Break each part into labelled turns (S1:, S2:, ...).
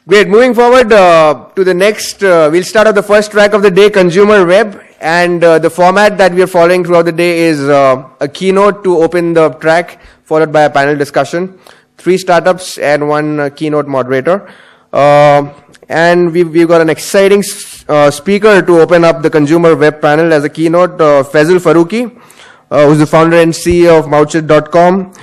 S1: Great. Moving forward to the next, we'll start at the first track of the day, consumer web. And the format that we are following throughout the day is a keynote to open the track, followed by a panel discussion. 3 startups and 1 keynote moderator. And we've got an exciting speaker to open up the consumer web panel as a keynote, Faisal Farooqui, who's the founder and CEO of Mouchit.com.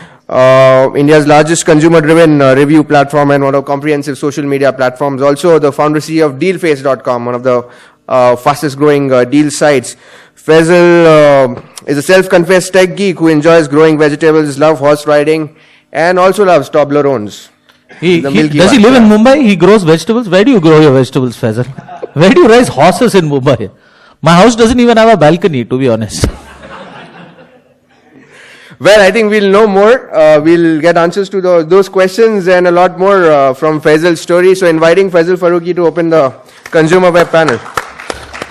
S1: India's largest consumer-driven review platform and one of comprehensive social media platforms. Also, the founder CEO of Dealface.com, one of the fastest-growing deal sites. Faisal is a self-confessed tech geek who enjoys growing vegetables, loves horse riding, and also loves Toblerones.
S2: Does he live in Mumbai? He grows vegetables? Where do you grow your vegetables, Faisal? Where do you raise horses in Mumbai? My house doesn't even have a balcony, to be honest.
S1: Well, I think we'll know more. We'll get answers to those questions and a lot more from Faisal's story. So inviting Faisal Farooqui to open the consumer web panel.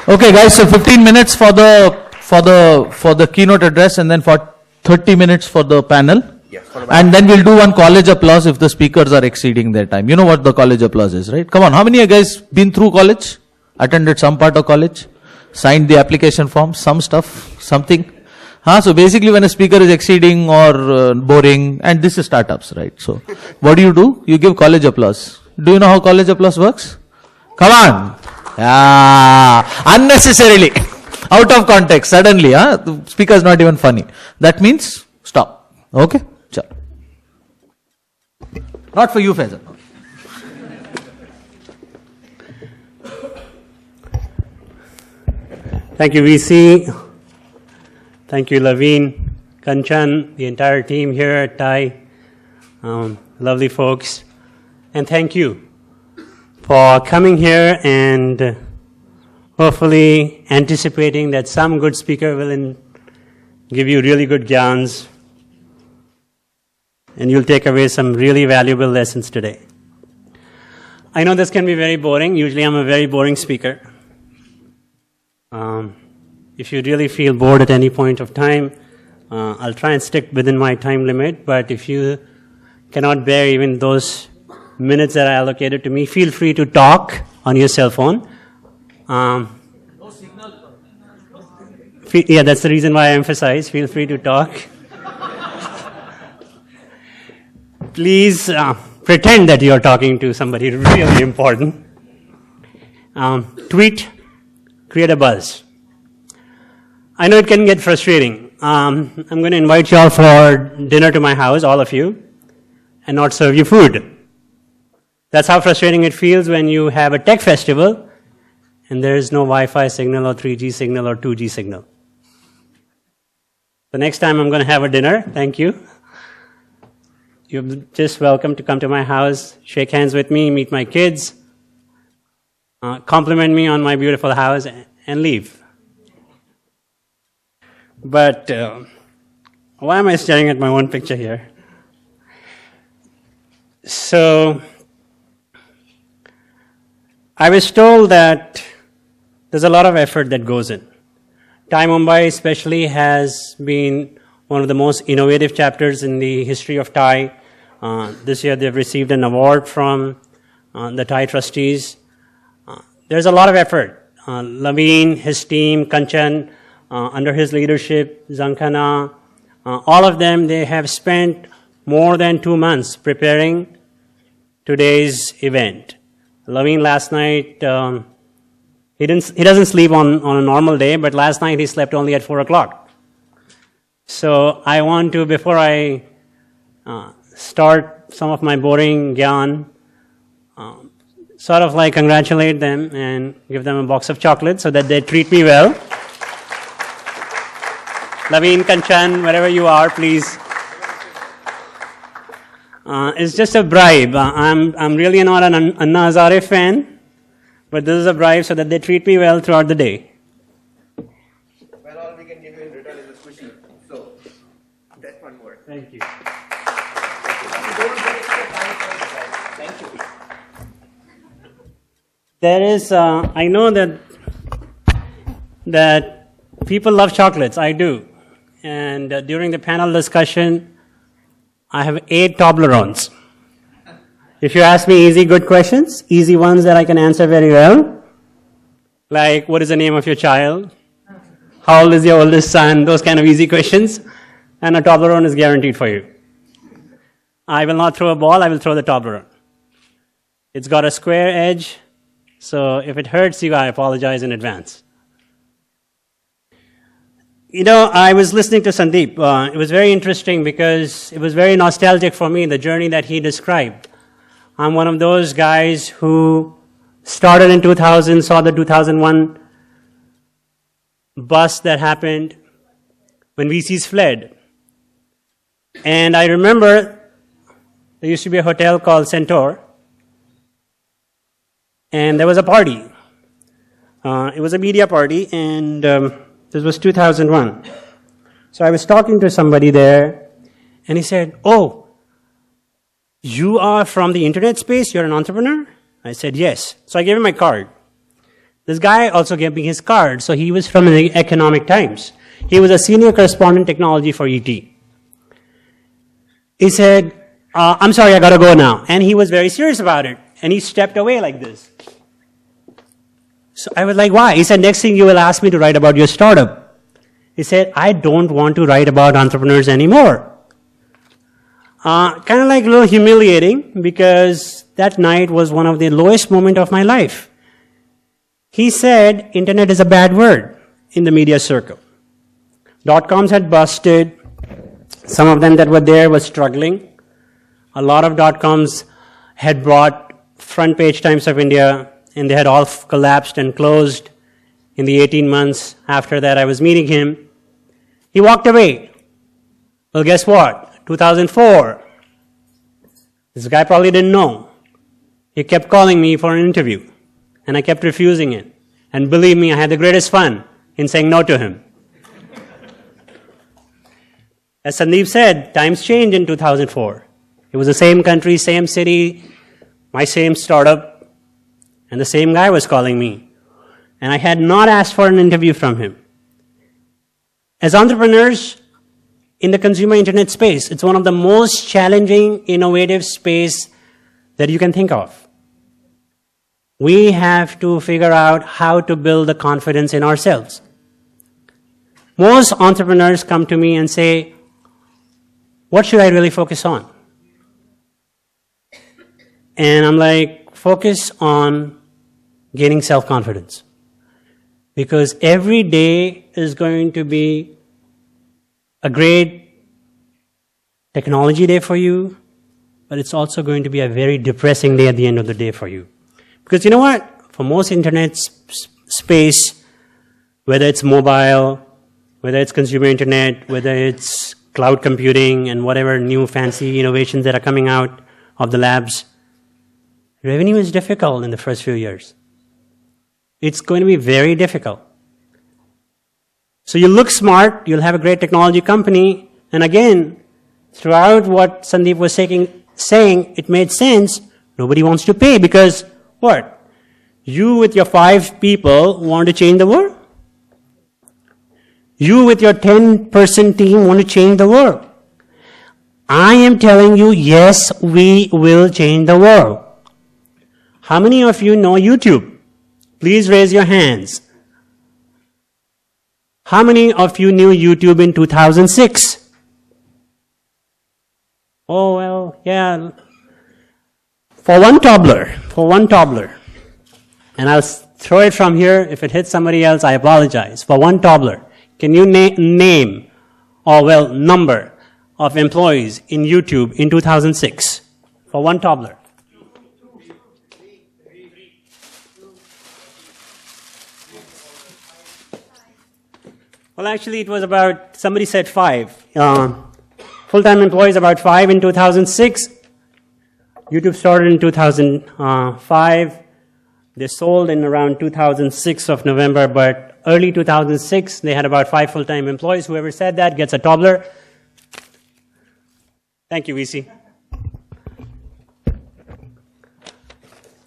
S2: Okay, guys. So 15 minutes for the keynote address, and then for 30 minutes for the panel.
S1: Yes,
S2: and then we'll do one college applause if the speakers are exceeding their time. You know what the college applause is, right? Come on. How many of you guys been through college? Attended some part of college? Signed the application form? Some stuff? Something? So basically when a speaker is exceeding or boring, and this is startups, right? So what do? You give college applause. Do you know how college applause works? Come on. Unnecessarily. Out of context, suddenly, the speaker is not even funny. That means stop. Okay? Chal. Not for you, Faisal.
S3: Thank you, VC. Thank you, Laveen, Kanchan, the entire team here at TAI. Lovely folks. And thank you for coming here and hopefully anticipating that some good speaker will give you really good gyans and you'll take away some really valuable lessons today. I know this can be very boring. Usually I'm a very boring speaker. If you really feel bored at any point of time, I'll try and stick within my time limit, but if you cannot bear even those minutes that are allocated to me, feel free to talk on your cell phone. No signal. Yeah, that's the reason why I emphasize, feel free to talk. Please pretend that you're talking to somebody really important. Tweet, create a buzz. I know it can get frustrating. I'm going to invite you all for dinner to my house, all of you, and not serve you food. That's how frustrating it feels when you have a tech festival and there is no Wi-Fi signal or 3G signal or 2G signal. The next time I'm going to have a dinner, thank you. You're just welcome to come to my house, shake hands with me, meet my kids, compliment me on my beautiful house, and leave. But why am I staring at my own picture here? So I was told that there's a lot of effort that goes in. TAI Mumbai especially has been one of the most innovative chapters in the history of TAI. This year they've received an award from the TAI trustees. There's a lot of effort. Laveen, his team, Kanchan, under his leadership, Zankana, all of them, they have spent more than 2 months preparing today's event. Laveen last night, he doesn't sleep on a normal day, but last night he slept only at 4 o'clock. So I want to, before I start some of my boring gyan, sort of like congratulate them and give them a box of chocolates so that they treat me well. Laveen, Kanchan, wherever you are, please. It's just a bribe. I'm really not an Anna Hazare fan, but this is a bribe so that they treat me well throughout the day.
S1: Well, all we can give you in return is a squishy. So, that's one more.
S3: Thank you.
S1: Thank you.
S3: There is, I know that people love chocolates. I do. And during the panel discussion, I have 8 Toblerones. If you ask me easy, good questions, easy ones that I can answer very well, like what is the name of your child? How old is your oldest son? Those kind of easy questions. And a Toblerone is guaranteed for you. I will not throw a ball, I will throw the Toblerone. It's got a square edge, so if it hurts you, I apologize in advance. You know, I was listening to Sandeep. It was very interesting because it was very nostalgic for me, the journey that he described. I'm one of those guys who started in 2000, saw the 2001 bust that happened when VCs fled. And I remember there used to be a hotel called Centaur, and there was a party. It was a media party, and this was 2001. So I was talking to somebody there, and he said, "Oh, you are from the internet space? You're an entrepreneur?" I said, "Yes." So I gave him my card. This guy also gave me his card. So he was from the Economic Times. He was a senior correspondent technology for ET. He said, "I'm sorry, I gotta go now." And he was very serious about it. And he stepped away like this. So I was like, "Why?" He said, "Next thing you will ask me to write about your startup." He said, "I don't want to write about entrepreneurs anymore." Kind of like a little humiliating because that night was one of the lowest moments of my life. He said, internet is a bad word in the media circle. Dot-coms had busted. Some of them that were there were struggling. A lot of dot-coms had brought front page Times of India, and they had all collapsed and closed in the 18 months after that I was meeting him. He walked away. Well, guess what? 2004. This guy probably didn't know. He kept calling me for an interview, and I kept refusing it. And believe me, I had the greatest fun in saying no to him. As Sandeep said, times changed in 2004. It was the same country, same city, my same startup, and the same guy was calling me. And I had not asked for an interview from him. As entrepreneurs in the consumer internet space, it's one of the most challenging, innovative space that you can think of. We have to figure out how to build the confidence in ourselves. Most entrepreneurs come to me and say, "What should I really focus on?" And I'm like, focus on gaining self-confidence. Because every day is going to be a great technology day for you, but it's also going to be a very depressing day at the end of the day for you. Because you know what? For most internet space, whether it's mobile, whether it's consumer internet, whether it's cloud computing and whatever new fancy innovations that are coming out of the labs, revenue is difficult in the first few years. It's going to be very difficult. So you look smart, you'll have a great technology company, and again, throughout what Sandeep was saying, it made sense. Nobody wants to pay because what? You with your 5 people want to change the world? You with your 10-person team want to change the world? I am telling you, yes, we will change the world. How many of you know YouTube? Please raise your hands. How many of you knew YouTube in 2006? Oh, well, yeah. For one toddler, and I'll throw it from here. If it hits somebody else, I apologize. For one toddler, can you name, or well, number of employees in YouTube in 2006? For one toddler. Well, actually, it was about, somebody said 5. Full-time employees, about 5 in 2006. YouTube started in 2005. They sold in around 2006 of November, but early 2006, they had about 5 full-time employees. Whoever said that gets a toddler. Thank you, VC.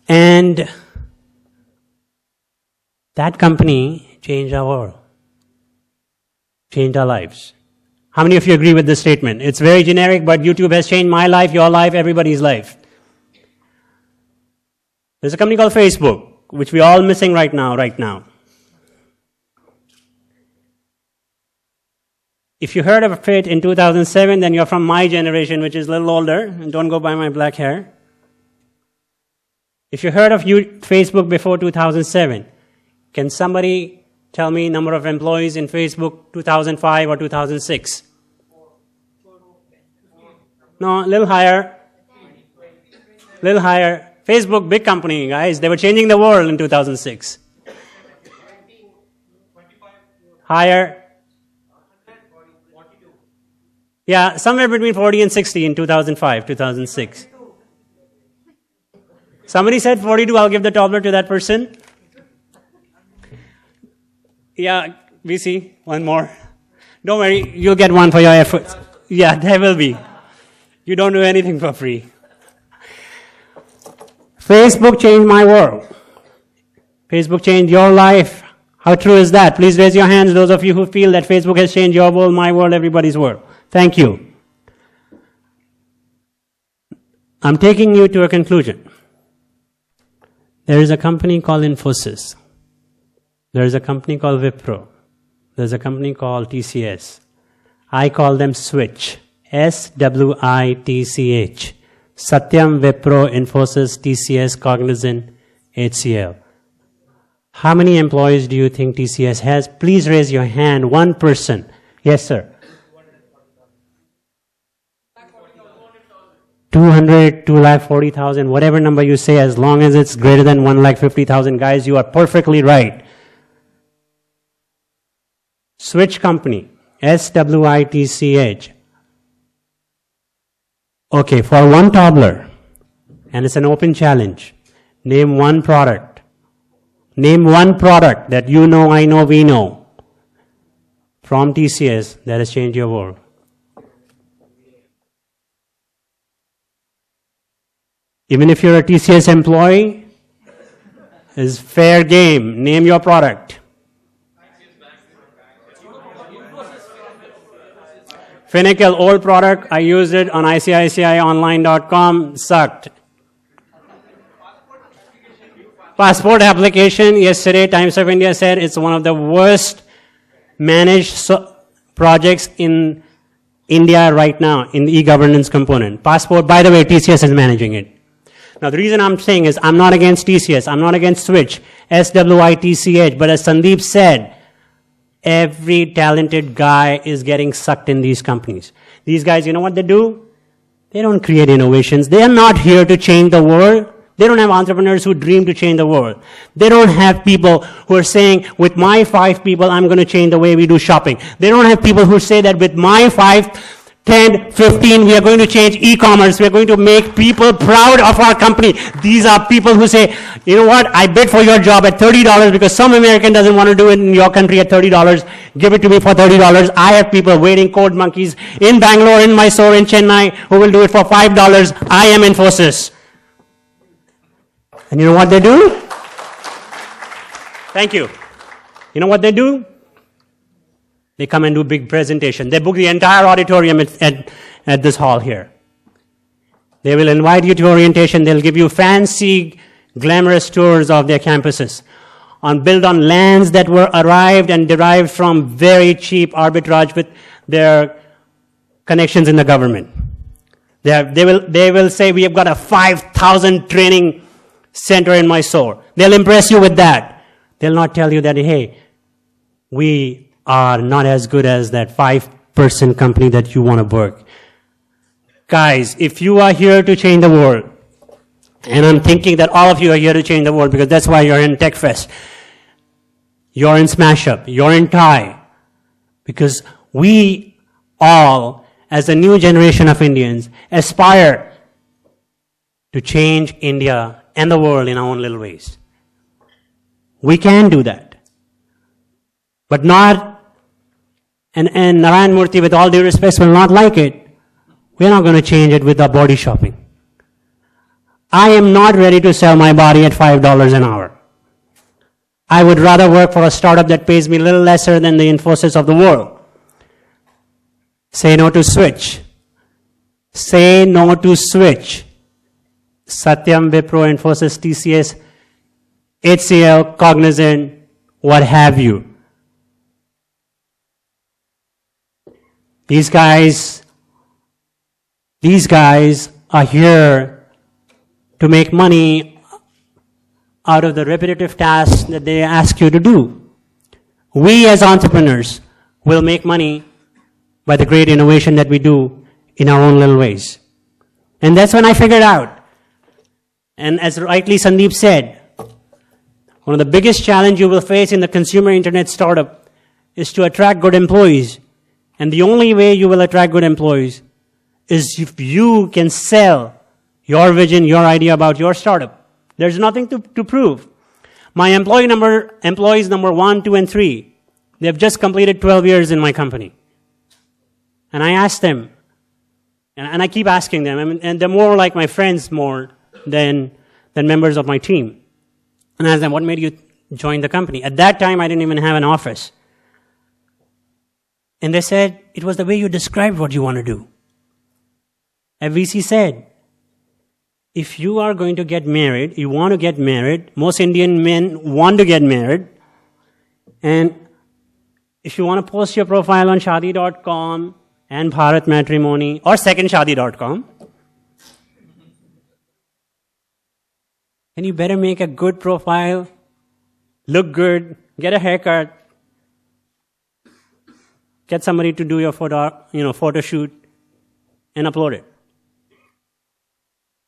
S3: And that company changed our world. Changed our lives. How many of you agree with this statement? It's very generic, but YouTube has changed my life, your life, everybody's life. There's a company called Facebook, which we're all missing right now. If you heard of it in 2007, then you're from my generation, which is a little older, and don't go by my black hair. If you heard of Facebook before 2007, can somebody tell me number of employees in Facebook 2005 or 2006? No, a little higher. Little higher. Facebook, big company, guys. They were changing the world in 2006. Higher. Yeah, somewhere between 40 and 60 in 2005, 2006. Somebody said 42, I'll give the toddler to that person. Yeah, VC, one more. Don't worry, you'll get one for your efforts. Yeah, there will be. You don't do anything for free. Facebook changed my world. Facebook changed your life. How true is that? Please raise your hands, those of you who feel that Facebook has changed your world, my world, everybody's world. Thank you. I'm taking you to a conclusion. There is a company called Infosys. There is a company called Wipro. There's a company called TCS. I call them Switch. SWITCH. Satyam, Wipro, Infosys, TCS, Cognizant, HCL. How many employees do you think TCS has? Please raise your hand. One person. Yes, sir. 200, 240,000, whatever number you say, as long as it's greater than 150,000, guys, you are perfectly right. Switch company, SWITCH. Okay, for one toddler, and it's an open challenge, name one product. Name one product that you know, I know, we know from TCS that has changed your world. Even if you're a TCS employee, it's fair game. Name your product. Finacle, old product. I used it on ICICIonline.com. Sucked. Passport application. Yesterday, Times of India said it's one of the worst managed projects in India right now in the e-governance component. Passport, by the way, TCS is managing it. Now, the reason I'm saying is I'm not against TCS. I'm not against Switch, SWITCH. But as Sandeep said, every talented guy is getting sucked in these companies. These guys, you know what they do? They don't create innovations. They are not here to change the world. They don't have entrepreneurs who dream to change the world. They don't have people who are saying, with my 5 people, I'm going to change the way we do shopping. They don't have people who say that with my 5, 10, 15, we are going to change e-commerce. We are going to make people proud of our company. These are people who say, you know what, I bid for your job at $30 because some American doesn't want to do it in your country at $30. Give it to me for $30. I have people waiting, code monkeys, in Bangalore, in Mysore, in Chennai, who will do it for $5. I am Infosys. And you know what they do? Thank you. You know what they do? They come and do big presentation. They book the entire auditorium at this hall here. They will invite you to orientation. They'll give you fancy, glamorous tours of their campuses built on lands that were arrived and derived from very cheap arbitrage with their connections in the government. They will say, we have got a 5,000 training center in Mysore. They'll impress you with that. They'll not tell you that, hey, we are not as good as that 5-person company that you want to work. Guys, if you are here to change the world, and I'm thinking that all of you are here to change the world because that's why you're in TechFest, you're in Smash Up, you're in TIE, because we all, as a new generation of Indians, aspire to change India and the world in our own little ways. We can do that. But not, and Narayan Murthy, with all due respect, will not like it. We're not going to change it with our body shopping. I am not ready to sell my body at $5 an hour. I would rather work for a startup that pays me a little lesser than the Infosys of the world. Say no to Switch. Say no to Switch. Satyam, Wipro, Infosys, TCS, HCL, Cognizant, what have you. These guys are here to make money out of the repetitive tasks that they ask you to do. We as entrepreneurs will make money by the great innovation that we do in our own little ways. And that's when I figured out. And as rightly Sandeep said, one of the biggest challenges you will face in the consumer internet startup is to attract good employees. And the only way you will attract good employees is if you can sell your vision, your idea about your startup. There's nothing to prove. My employees number 1, 2, and 3, they've just completed 12 years in my company. And I asked them, and I keep asking them, and they're more like my friends more than members of my team. And I asked them, what made you join the company? At that time, I didn't even have an office. And they said, it was the way you described what you want to do. A VC said, if you are going to get married, you want to get married, most Indian men want to get married, and if you want to post your profile on Shaadi.com and Bharat Matrimony or secondshadi.com, then you better make a good profile, look good, get a haircut, get somebody to do your photo shoot, and upload it.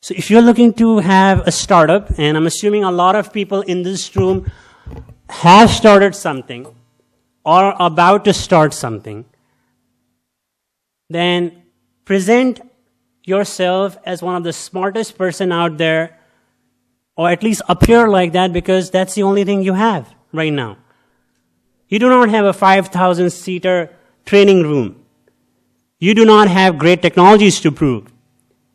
S3: So if you're looking to have a startup, and I'm assuming a lot of people in this room have started something or are about to start something, then present yourself as one of the smartest person out there, or at least appear like that, because that's the only thing you have right now. You do not have a 5,000-seater training room. You do not have great technologies to prove.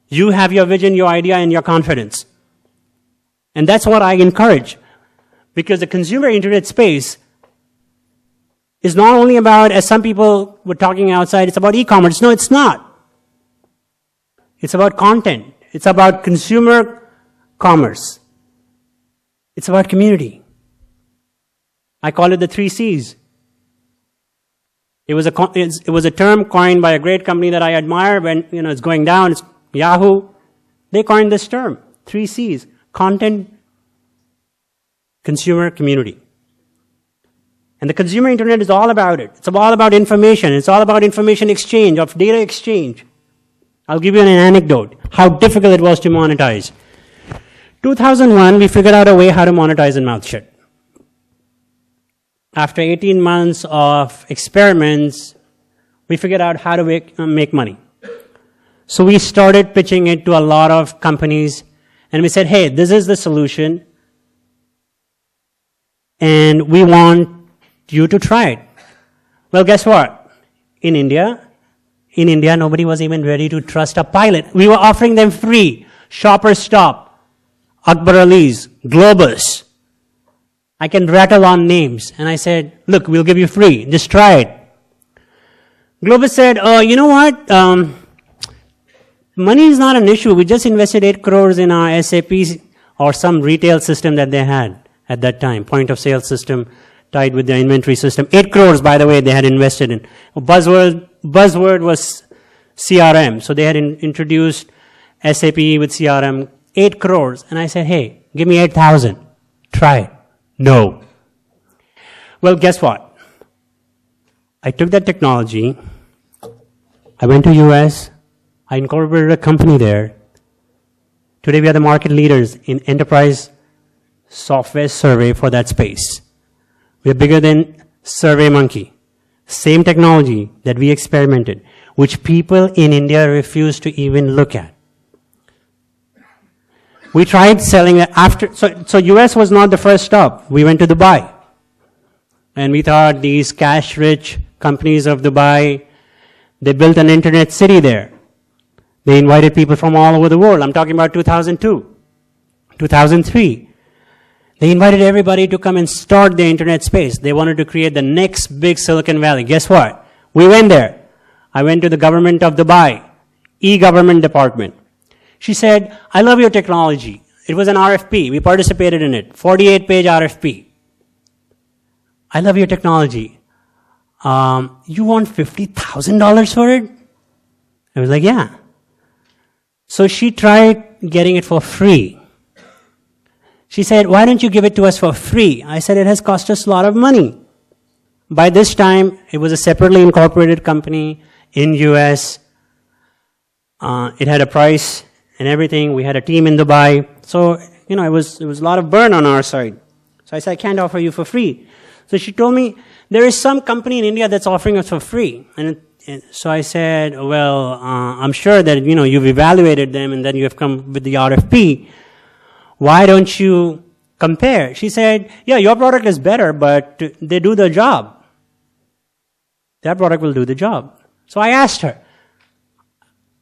S3: You have your vision, your idea, and your confidence. And that's what I encourage. Because the consumer internet space is not only about, as some people were talking outside, it's about e-commerce. No, it's not. It's about content. It's about consumer commerce. It's about community. I call it the 3 C's. It was a term coined by a great company that I admire when it's going down. It's Yahoo. They coined this term, 3 C's: content, consumer, community. And the consumer internet is all about it. It's all about information. It's all about information exchange, of data exchange. I'll give you an anecdote, how difficult it was to monetize. 2001, we figured out a way how to monetize in Mouthshut. After 18 months of experiments, we figured out how to make money. So we started pitching it to a lot of companies, and we said, hey, this is the solution, and we want you to try it. Well, guess what? In India, nobody was even ready to trust a pilot. We were offering them free. Shoppers Stop, Akbar Ali's, Globus. I can rattle on names. And I said, look, we'll give you free. Just try it. Globus said, oh, you know what? Money is not an issue. We just invested 8 crores in our SAP or some retail system that they had at that time, point of sale system tied with their inventory system. 8 crores, by the way, they had invested in. Buzzword was CRM. So they had introduced SAP with CRM, 8 crores. And I said, hey, give me 8,000. Try it. No. Well, guess what? I took that technology. I went to US. I incorporated a company there. Today we are the market leaders in enterprise software survey for that space. We are bigger than SurveyMonkey. Same technology that we experimented, which people in India refuse to even look at. We tried selling it after, so US was not the first stop. We went to Dubai. And we thought these cash-rich companies of Dubai, they built an internet city there. They invited people from all over the world. I'm talking about 2002, 2003. They invited everybody to come and start the internet space. They wanted to create the next big Silicon Valley. Guess what? We went there. I went to the government of Dubai, e-government department. She said, I love your technology. It was an RFP. We participated in it. 48-page RFP. I love your technology. You want $50,000 for it? I was like, yeah. So she tried getting it for free. She said, why don't you give it to us for free? I said, it has cost us a lot of money. By this time, it was a separately incorporated company in US. It had a price and everything. We had a team in Dubai. So, it was a lot of burn on our side. So I said, I can't offer you for free. So she told me, there is some company in India that's offering us for free. And so I said, well, I'm sure that, you've evaluated them and then you have come with the RFP. Why don't you compare? She said, yeah, your product is better, but they do the job. That product will do the job. So I asked her.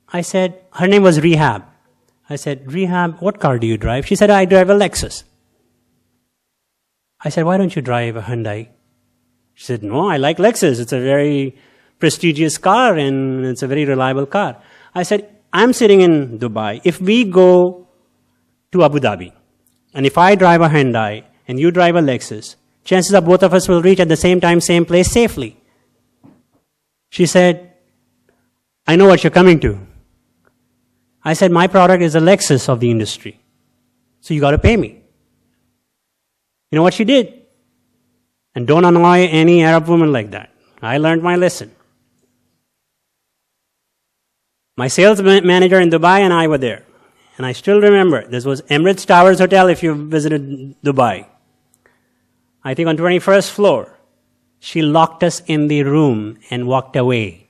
S3: I said, her name was Rehab. I said, Rehab, what car do you drive? She said, I drive a Lexus. I said, why don't you drive a Hyundai? She said, no, I like Lexus. It's a very prestigious car and it's a very reliable car. I said, I'm sitting in Dubai. If we go to Abu Dhabi and if I drive a Hyundai and you drive a Lexus, chances are both of us will reach at the same time, same place safely. She said, I know what you're coming to. I said, my product is a Lexus of the industry. So you got to pay me. You know what she did? And don't annoy any Arab woman like that. I learned my lesson. My sales manager in Dubai and I were there. And I still remember, this was Emirates Towers Hotel if you visited Dubai. I think on 21st floor. She locked us in the room and walked away.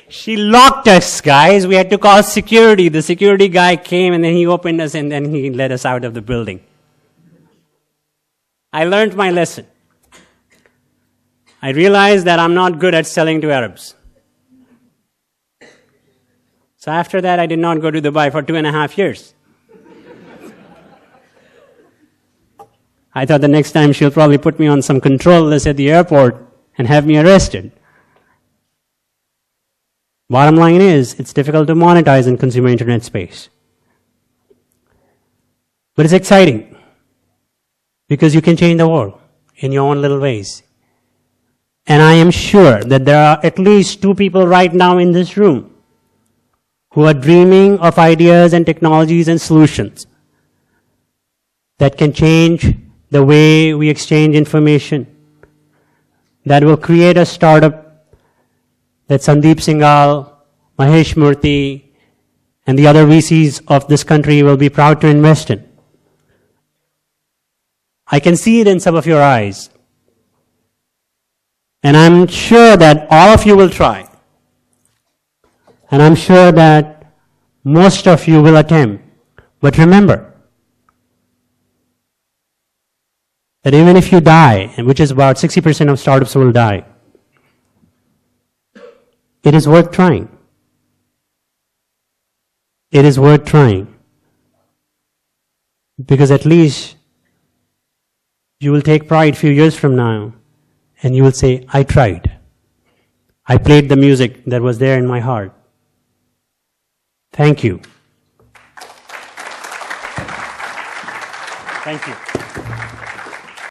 S3: She locked us, guys. We had to call security. The security guy came and then he opened us and then he let us out of the building. I learned my lesson. I realized that I'm not good at selling to Arabs. So after that, I did not go to Dubai for 2.5 years. I thought the next time she'll probably put me on some control list at the airport and have me arrested. Bottom line is, it's difficult to monetize in consumer internet space. But it's exciting because you can change the world in your own little ways. And I am sure that there are at least 2 people right now in this room who are dreaming of ideas and technologies and solutions that can change the way we exchange information, that will create a startup that Sandeep Singhal, Mahesh Murthy, and the other VCs of this country will be proud to invest in. I can see it in some of your eyes. And I'm sure that all of you will try. And I'm sure that most of you will attempt. But remember, that even if you die, and which is about 60% of startups will die, it is worth trying. It is worth trying. Because at least you will take pride a few years from now and you will say, I tried. I played the music that was there in my heart. Thank you. Thank you.